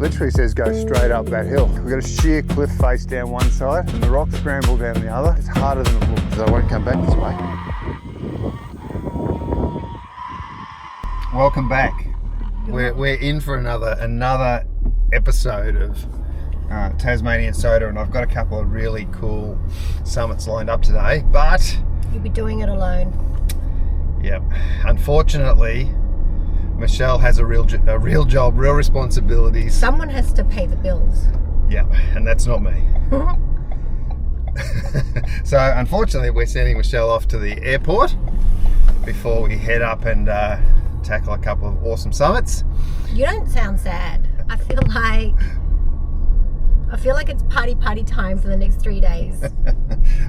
literally says go straight up that hill. We've got a sheer cliff face down one side and the rock scramble down the other. It's harder than it looks, so I won't come back this way. Welcome back. We're in for another episode of Tasmanian SOTA, and I've got a couple of really cool summits lined up today, but you'll be doing it alone. Yep. Unfortunately, Michelle has a real job, real responsibilities. Someone has to pay the bills. Yeah, and that's not me. So unfortunately, we're sending Michelle off to the airport before we head up and tackle a couple of awesome summits. You don't sound sad. I feel like it's party time for the next 3 days.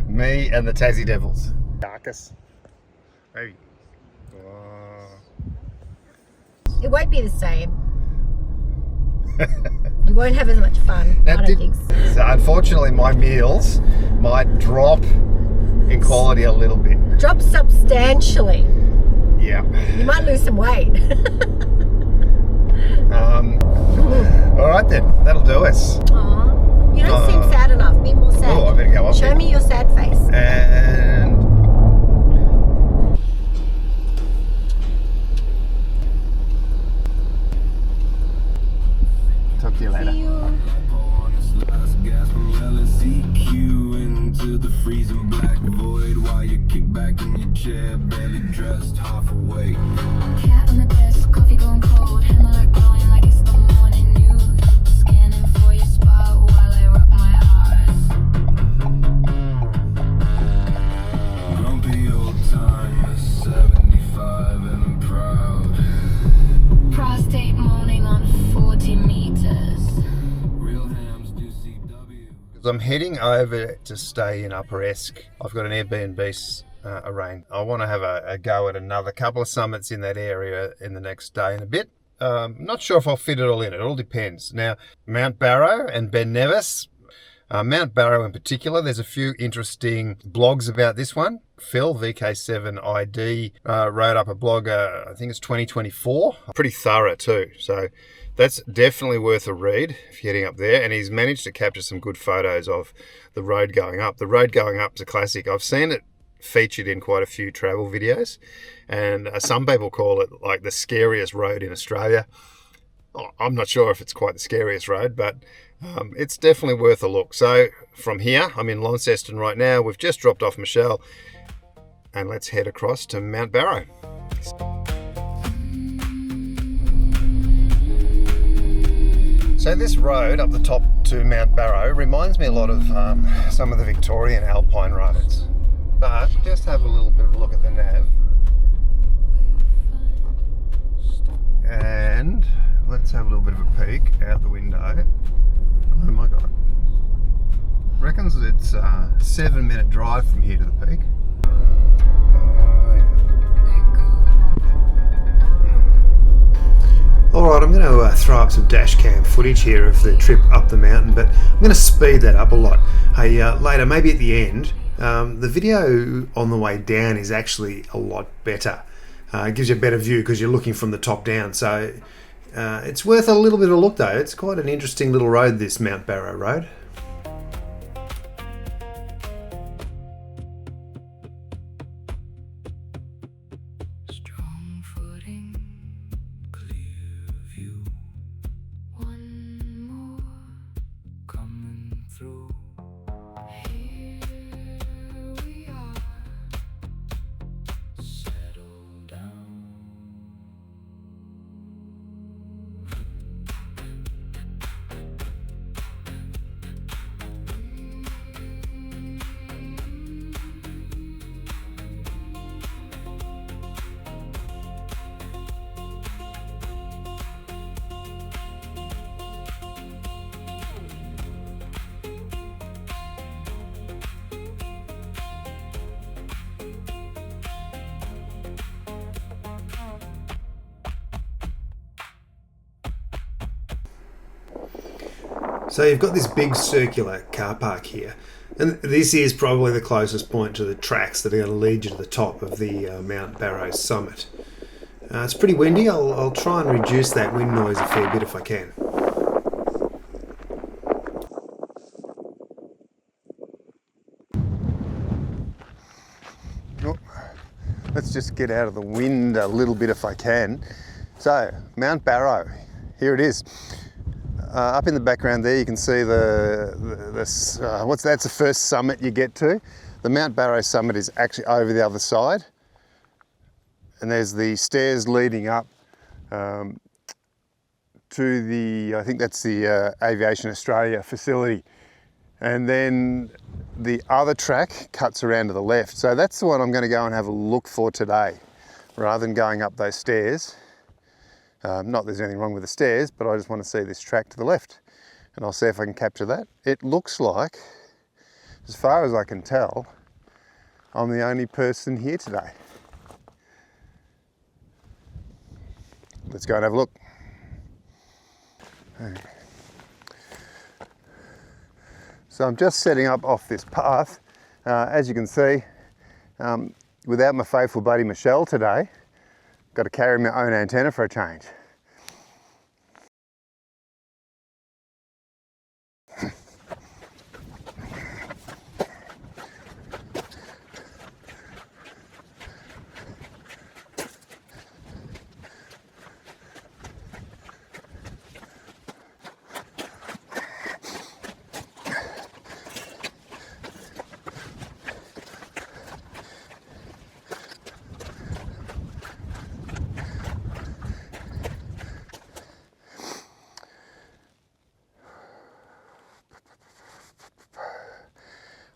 Me and the Tassie Devils. Darkest. Maybe. It won't be the same. You won't have as much fun. I don't think so. So unfortunately, my meals might drop in quality a little bit. Drop substantially. Yeah. You might lose some weight. All right then, that'll do us. Aww. You don't seem sad enough. Be more sad. Oh, I better go up. Show me your sad face. And talk to you later. See you. Into the freezing black void while you kick back in your chair, barely dressed, half awake. Cat on the desk, coffee going cold, hammer glowing like it's the morning news. Scanning for your spot while I rock my eyes. Grumpy old time, 75 and proud. Prostate moaning on 40 meters. Real hams do CW. I'm heading over to stay in Upper Esk. I've got an Airbnb arranged. I want to have a go at another couple of summits in that area in the next day and a bit. Not sure if I'll fit it all in. It all depends. Now, Mount Barrow and Ben Nevis. Mount Barrow in particular, there's a few interesting blogs about this one. Phil, VK7ID, wrote up a blog, I think it's 2024. Pretty thorough too. So that's definitely worth a read if you're heading up there. And he's managed to capture some good photos of the road going up. The road going up is a classic. I've seen it featured in quite a few travel videos. And some people call it like the scariest road in Australia. I'm not sure if it's quite the scariest road, but it's definitely worth a look. So from here, I'm in Launceston right now. We've just dropped off Michelle. And let's head across to Mount Barrow. So this road up the top to Mount Barrow reminds me a lot of some of the Victorian alpine roads. But just have a little bit of a look at the nav. And let's have a little bit of a peek out the window. Oh my God. Reckons it's a 7-minute drive from here to the peak. Alright, I'm going to throw up some dash cam footage here of the trip up the mountain, but I'm going to speed that up a lot. Hey, later, maybe at the end, the video on the way down is actually a lot better. It gives you a better view because you're looking from the top down, so it's worth a little bit of a look though. It's quite an interesting little road, this Mount Barrow Road. So you've got this big circular car park here, and this is probably the closest point to the tracks that are going to lead you to the top of the Mount Barrow summit. It's pretty windy. I'll try and reduce that wind noise a fair bit if I can. Let's just get out of the wind a little bit if I can. So, Mount Barrow, here it is. Up in the background there you can see that's the first summit you get to. The Mount Barrow summit is actually over the other side. And there's the stairs leading up to the, I think that's the Aviation Australia facility. And then the other track cuts around to the left. So that's the one I'm going to go and have a look for today, rather than going up those stairs. Not that there's anything wrong with the stairs, but I just want to see this track to the left. And I'll see if I can capture that. It looks like, as far as I can tell, I'm the only person here today. Let's go and have a look. So I'm just setting up off this path. As you can see, without my faithful buddy Michelle today, got to carry my own antenna for a change.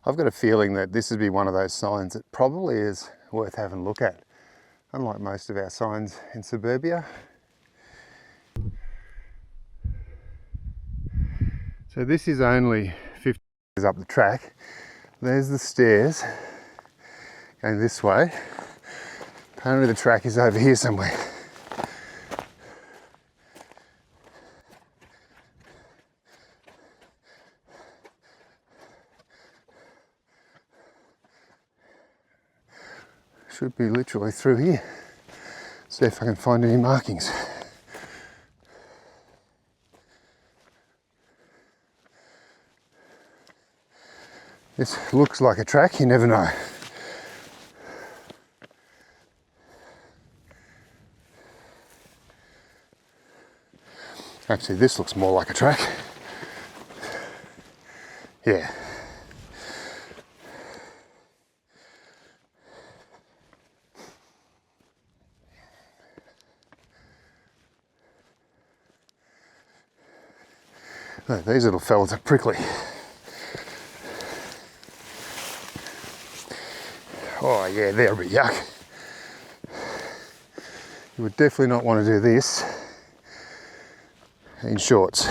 I've got a feeling that this would be one of those signs that probably is worth having a look at, unlike most of our signs in suburbia. So this is only 50 metres up the track. There's the stairs going this way. Apparently the track is over here somewhere. Should be literally through here. See if I can find any markings. This looks like a track, you never know. Actually, this looks more like a track. Yeah. Oh, these little fellas are prickly. Oh yeah, they're a bit yuck. You would definitely not want to do this in shorts.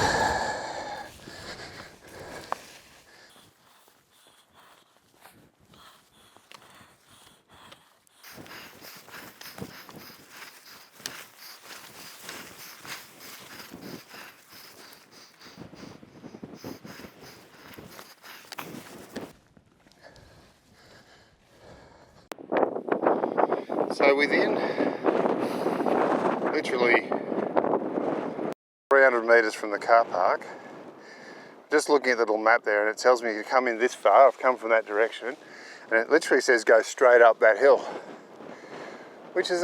So within literally 300 metres from the car park, just looking at the little map there, and it tells me to come in this far. I've come from that direction, and it literally says go straight up that hill, which is it's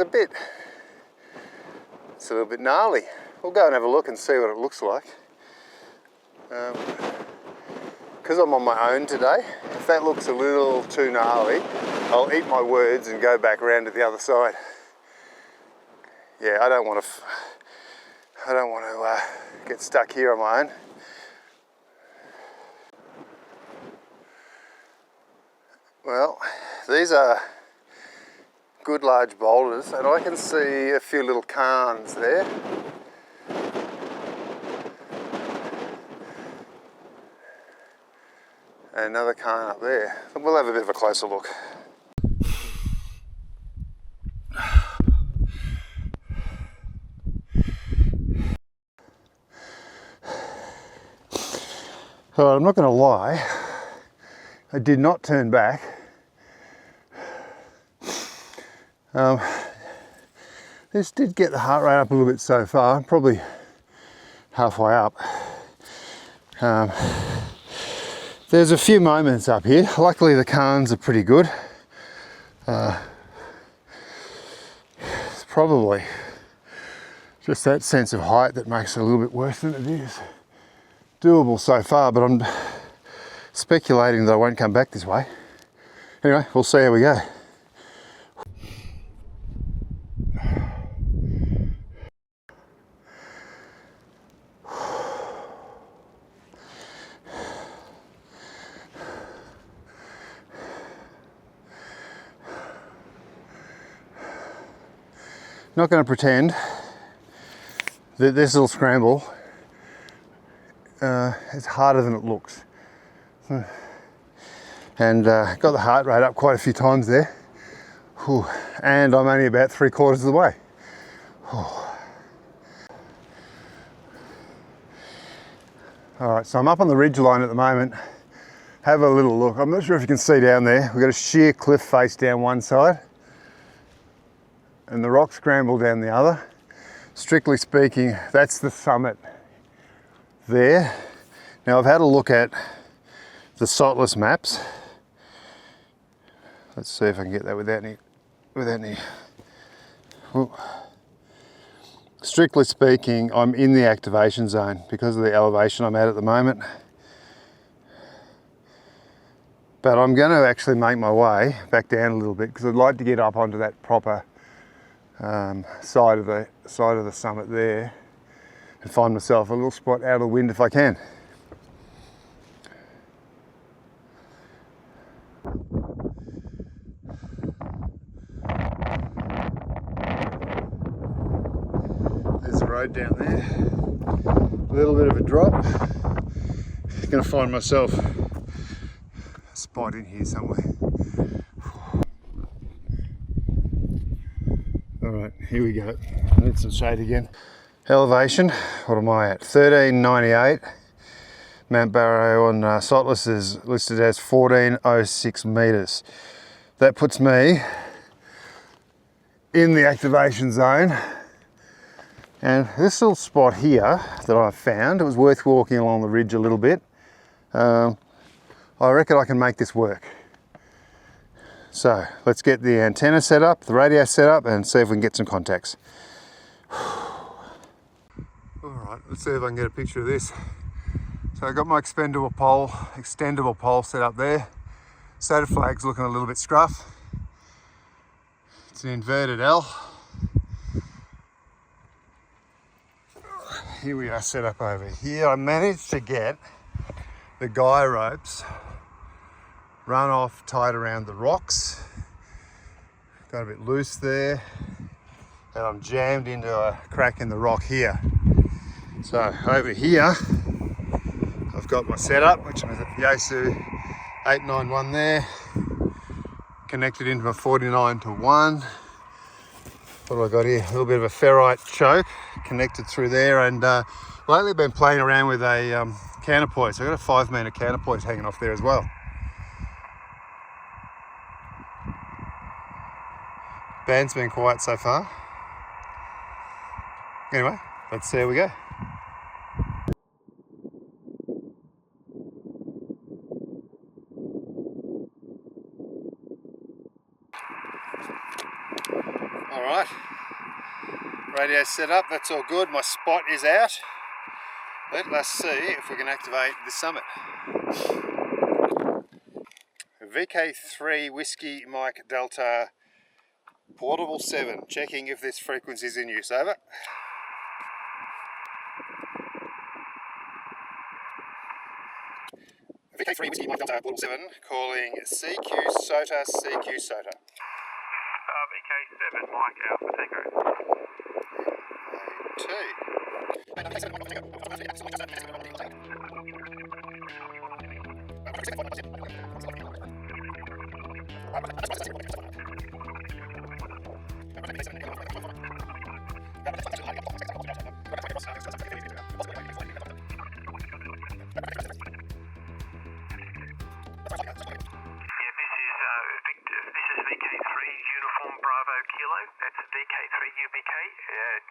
a little bit gnarly. We'll go and have a look and see what it looks like. Because I'm on my own today, if that looks a little too gnarly, I'll eat my words and go back around to the other side. Yeah, I don't want to get stuck here on my own. Well, these are good large boulders, and I can see a few little cairns there. And another cairn up there. We'll have a bit of a closer look. So I'm not going to lie, I did not turn back. This did get the heart rate up a little bit so far, probably halfway up. There's a few moments up here. Luckily the cairns are pretty good. probably just that sense of height that makes it a little bit worse than it is. Doable so far, but I'm speculating that I won't come back this way. Anyway, we'll see how we go. Not going to pretend that this little scramble is harder than it looks. And got the heart rate up quite a few times there. Whew. And I'm only about 3/4 of the way. Alright, so I'm up on the ridge line at the moment. Have a little look. I'm not sure if you can see down there. We've got a sheer cliff face down one side and the rock scramble down the other. Strictly speaking, that's the summit there. Now I've had a look at the SOTA maps. Let's see if I can get that without any. Ooh. Strictly speaking, I'm in the activation zone because of the elevation I'm at the moment. But I'm going to actually make my way back down a little bit because I'd like to get up onto that proper side of the summit there and find myself a little spot out of the wind if I can. There's the road down there. A little bit of a drop. Going to find myself a spot in here somewhere. Alright, here we go. I need some shade again. Elevation, what am I at? 1398. Mount Barrow on SOTA is listed as 1406 metres. That puts me in the activation zone. And this little spot here that I found, it was worth walking along the ridge a little bit. I reckon I can make this work. So let's get the antenna set up, the radio set up, and see if we can get some contacts. Alright, let's see if I can get a picture of this. So I've got my extendable pole set up there. SOTA flag's looking a little bit scruff. It's an inverted L. Here we are set up over here. I managed to get the guy ropes run off, tied around the rocks. Got a bit loose there. And I'm jammed into a crack in the rock here. So over here, I've got my setup, which is a Yaesu 891 there. Connected into my 49 to 1. What have I got here? A little bit of a ferrite choke connected through there, and lately I've been playing around with a counterpoise. So I've got a 5 metre counterpoise hanging off there as well. Band's been quiet so far. Anyway, let's see how we go. Alright, radio set up, that's all good. My spot is out. Let's see if we can activate the summit. VK3 Whiskey Mike Delta Portable 7, checking if this frequency is in use, over. VK3 Whiskey Mike Delta Portable 7, calling CQ SOTA, CQ SOTA. VK7 Mike Alpha Tango. 2. Bravo Kilo, that's VK3 UBK,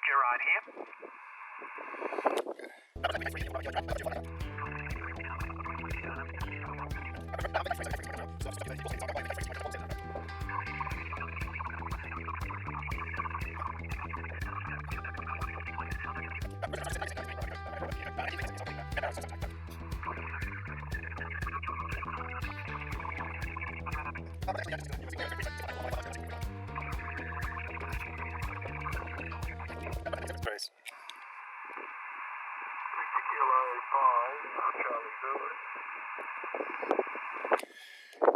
Gerard here.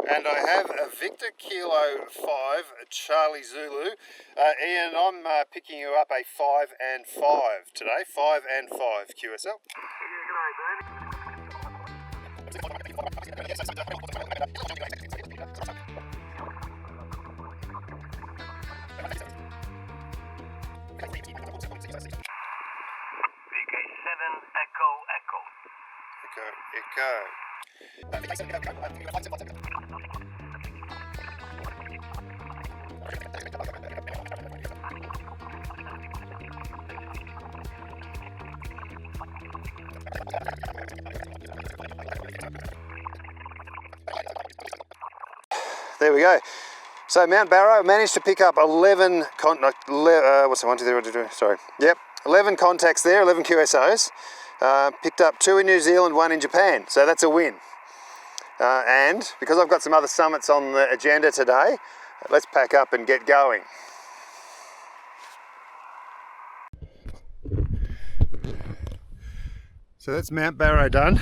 And I have a Victor Kilo 5 Charlie Zulu. Ian, I'm picking you up a 5 and 5 today. 5 and 5 QSL. VK7 Echo Echo. There we go. So Mount Barrow managed to pick up 11 11 contacts there, 11 QSOs. Picked up 2 in New Zealand, 1 in Japan, so that's a win. And because I've got some other summits on the agenda today, let's pack up and get going. So that's Mount Barrow done.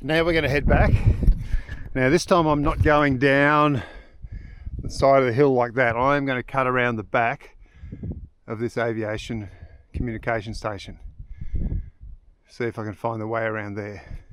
Now we're going to head back. Now this time I'm not going down the side of the hill like that. I'm going to cut around the back of this aviation communication station. See if I can find the way around there.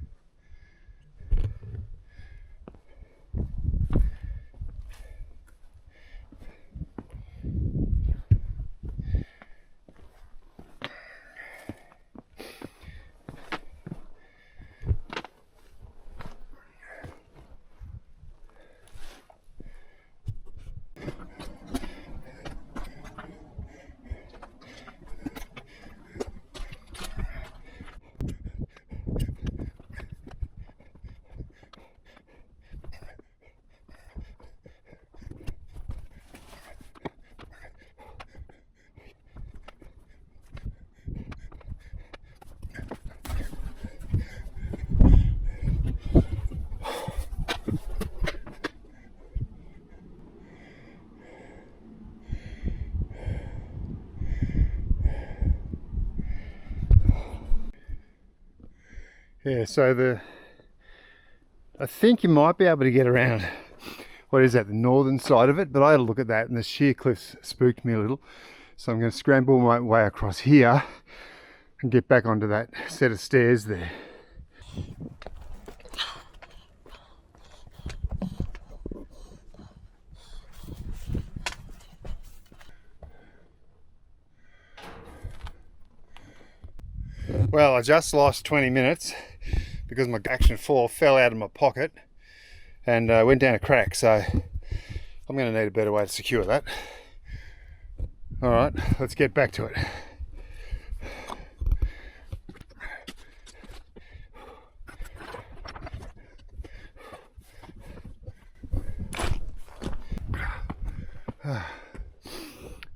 Yeah, so I think you might be able to get around, what is that, the northern side of it, but I had a look at that and the sheer cliffs spooked me a little. So I'm going to scramble my way across here and get back onto that set of stairs there. Well, I just lost 20 minutes because my Action 4 fell out of my pocket and went down a crack, so I'm going to need a better way to secure that. Alright, let's get back to it.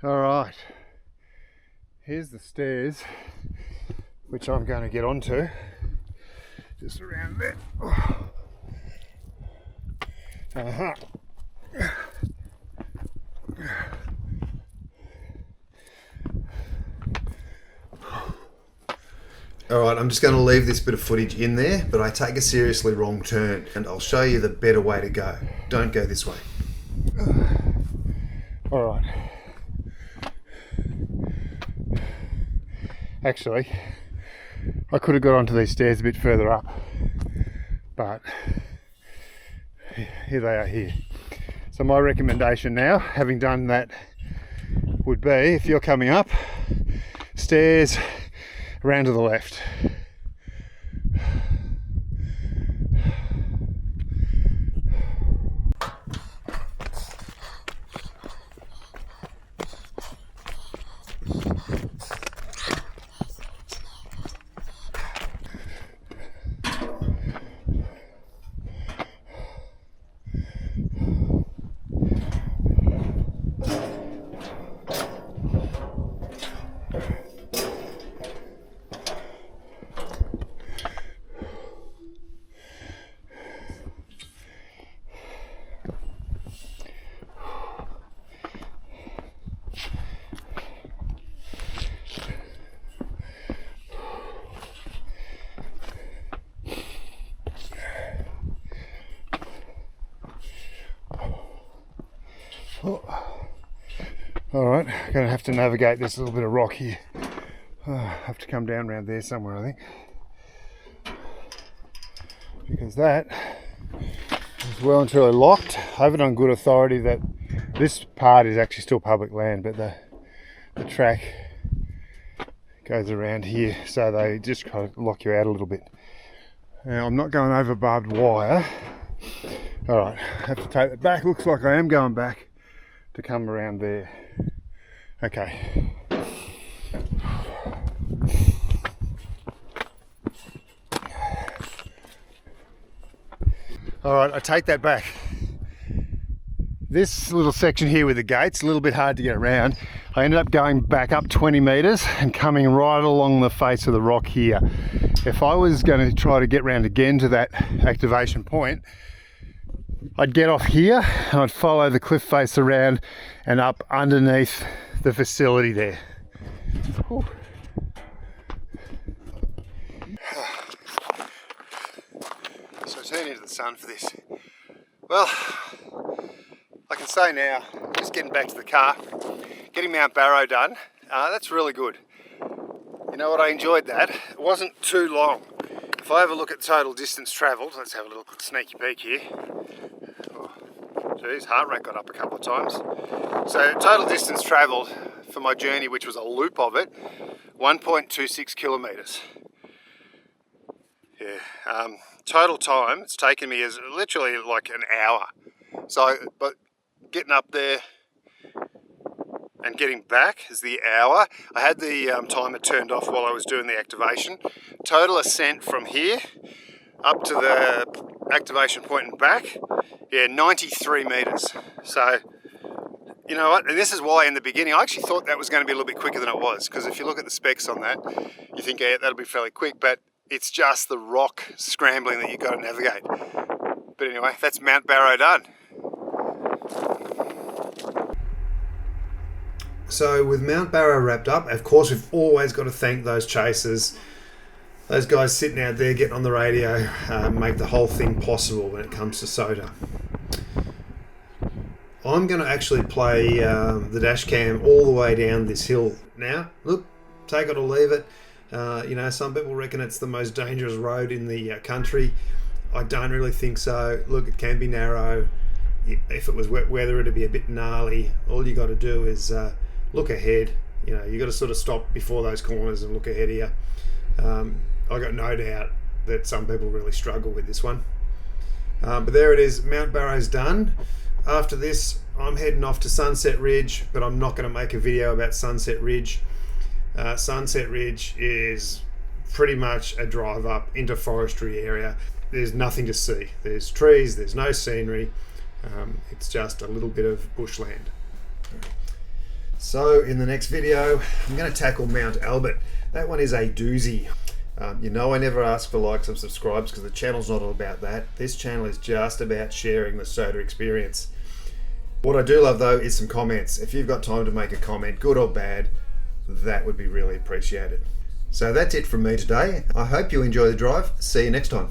Alright, here's the stairs which I'm going to get onto, just around there. Alright, I'm just going to leave this bit of footage in there, but I take a seriously wrong turn and I'll show you the better way to go. Don't go this way. Alright. Actually, I could have got onto these stairs a bit further up, but here they are here. So my recommendation now, having done that, would be, if you're coming up, stairs around to the left. I'm gonna have to navigate this little bit of rock here. Oh, I have to come down around there somewhere, I think, because that is well and truly locked. I have it on good authority that this part is actually still public land, but the track goes around here, so they just kind of lock you out a little bit. Now I'm not going over barbed wire. All right, I have to take it back. Looks like I am going back to come around there. Okay. All right, I take that back. This little section here with the gate's a little bit hard to get around. I ended up going back up 20 meters and coming right along the face of the rock here. If I was going to try to get round again to that activation point, I'd get off here and I'd follow the cliff face around and up underneath the facility there. Whew. So turn into the sun for this. Well, I can say now, just getting back to the car, getting Mount Barrow done, that's really good. You know what, I enjoyed that. It wasn't too long. If I have a look at total distance travelled, let's have a little sneaky peek here. Oh, geez, heart rate got up a couple of times. So total distance travelled for my journey, which was a loop of it, 1.26 kilometres. Yeah, total time it's taken me is literally like an hour. So, but getting up there and getting back is the hour. I had the timer turned off while I was doing the activation. Total ascent from here up to the activation point and back, yeah, 93 meters. So, you know what, and this is why in the beginning I actually thought that was going to be a little bit quicker than it was, because if you look at the specs on that, you think, yeah, that'll be fairly quick, but it's just the rock scrambling that you've got to navigate. But anyway, that's Mount Barrow done. So with Mount Barrow wrapped up, of course we've always got to thank those chasers. Those guys sitting out there getting on the radio make the whole thing possible when it comes to SOTA. I'm going to actually play the dash cam all the way down this hill now. Look, take it or leave it. You know, some people reckon it's the most dangerous road in the country. I don't really think so. Look, it can be narrow. If it was wet weather, it'd be a bit gnarly. All you got to do is look ahead. You know, you got to sort of stop before those corners and look ahead here. I got no doubt that some people really struggle with this one. But there it is, Mount Barrow's done. After this, I'm heading off to Sunset Ridge, but I'm not going to make a video about Sunset Ridge. Sunset Ridge is pretty much a drive up into forestry area. There's nothing to see. There's trees, there's no scenery. It's just a little bit of bushland. So in the next video, I'm going to tackle Mount Albert. That one is a doozy. You know, I never ask for likes and subscribes because the channel's not all about that. This channel is just about sharing the SOTA experience. What I do love though is some comments. If you've got time to make a comment, good or bad, that would be really appreciated. So that's it from me today. I hope you enjoy the drive. See you next time.